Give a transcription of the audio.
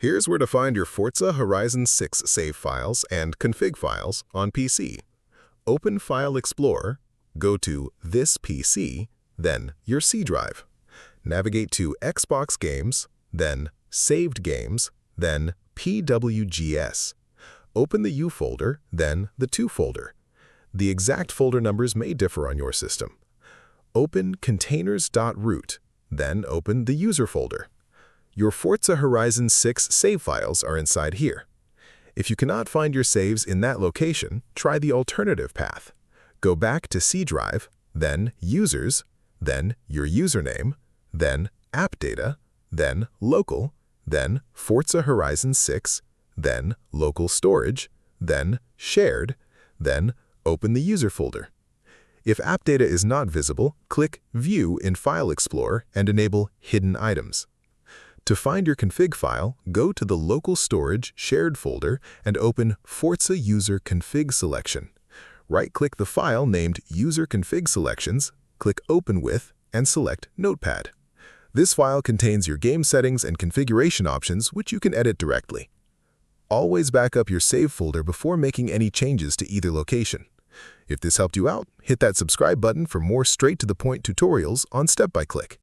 Here's where to find your Forza Horizon 6 save files and config files on PC. Open File Explorer, go to This PC, then your C drive. Navigate to Xbox Games, then Saved Games, then PWGS. Open the U folder, then the To folder. The exact folder numbers may differ on your system. Open containers.root, then open the user folder. Your Forza Horizon 6 save files are inside here. If you cannot find your saves in that location, try the alternative path. Go back to C drive, then Users, then your username, then App Data, then Local, then Forza Horizon 6, then Local Storage, then Shared, then open the user folder. If app data is not visible, click View in File Explorer and enable Hidden Items. To find your config file, go to the Local Storage Shared folder and open Forza User Config Selection. Right-click the file named User Config Selections, click Open With, and select Notepad. This file contains your game settings and configuration options, which you can edit directly. Always back up your save folder before making any changes to either location. If this helped you out, hit that subscribe button for more straight-to-the-point tutorials on Step by Click.